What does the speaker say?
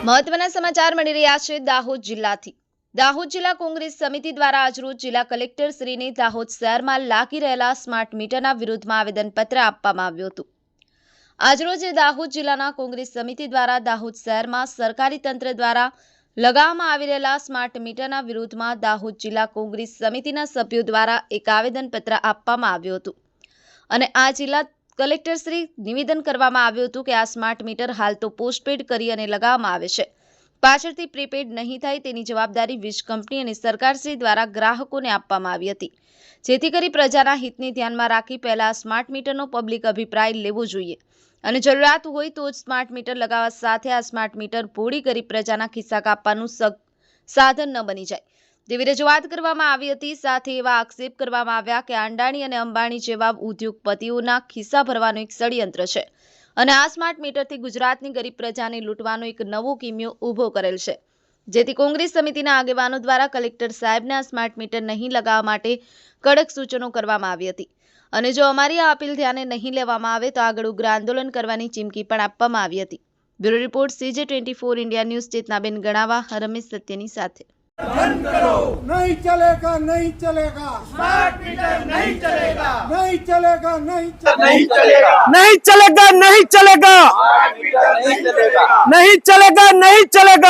મહત્વના સમાચાર મળી રહ્યા છે દાહોદ જિલ્લાથી। દાહોદ જિલ્લા કોંગ્રેસ સમિતિ દ્વારા આજરોજ જિલ્લા કલેક્ટર શ્રીને દાહોદ શહેરમાં લાગી રહેલા સ્માર્ટ મીટરના વિરોધમાં આવેદનપત્ર આપવામાં આવ્યું હતું। આજરોજ દાહોદ જિલ્લાના કોંગ્રેસ સમિતિ દ્વારા દાહોદ શહેરમાં સરકારી તંત્ર દ્વારા લગાવવામાં આવી રહેલા સ્માર્ટ મીટરના વિરોધમાં દાહોદ જિલ્લા કોંગ્રેસ સમિતિના સભ્યો દ્વારા એક આવેદનપત્ર આપવામાં આવ્યું હતું અને આ જિલ્લા કલેક્ટર શ્રી નિવેદન કરવામાં આવ્યું હતું કે આ સ્માર્ટ મીટર હાલ તો પોસ્ટપેડ કરી અને લગાવવામાં આવે છે, પાછળથી પ્રીપેડ નહીં થાય તેની જવાબદારી વીજ કંપની અને સરકારશ્રી દ્વારા ગ્રાહકોને આપવામાં આવી હતી, જેથી કરી પ્રજાના હિતને ધ્યાનમાં રાખી પહેલા સ્માર્ટ મીટરનો પબ્લિક અભિપ્રાય લેવો જોઈએ અને જરૂરિયાત હોય તો જ સ્માર્ટ મીટર લગાવવા સાથે આ સ્માર્ટ મીટર ભોળી કરી પ્રજાના ખિસ્સા કાપવાનું સાધન ન બની જાય તેવી રજૂઆત કરવામાં આવી હતી। સાથે એવા આક્ષેપ કરવામાં આવ્યા કે અદાણી અને અંબાણી જેવા ઉદ્યોગપતિઓના ખિસ્સા ભરવાનું એક ષડયંત્ર છે અને આ સ્માર્ટ મીટરથી ગુજરાતની ગરીબ પ્રજાને લૂંટવાનો એક નવો કિમિયો ઊભો કરેલ છે, જેથી કોંગ્રેસ સમિતિના આગેવાનો દ્વારા કલેક્ટર સાહેબને આ સ્માર્ટ મીટર નહીં લગાવવા માટે કડક સૂચનો કરવામાં આવી હતી અને જો અમારી આ અપીલ ધ્યાને નહીં લેવામાં આવે તો આગળ ઉગ્ર આંદોલન કરવાની ચીમકી પણ આપવામાં આવી હતી। Bureau report CJ24 India news Chetnaben Ganava Ramesh सत्यनी साथे। बंद करो, नहीं चलेगा, नहीं चलेगा, स्मार्ट मीटर नहीं चलेगा, नहीं चलेगा, नहीं चलेगा, नहीं चलेगा, नहीं चलेगा, स्मार्ट मीटर नहीं चलेगा, नहीं चलेगा, नहीं चलेगा।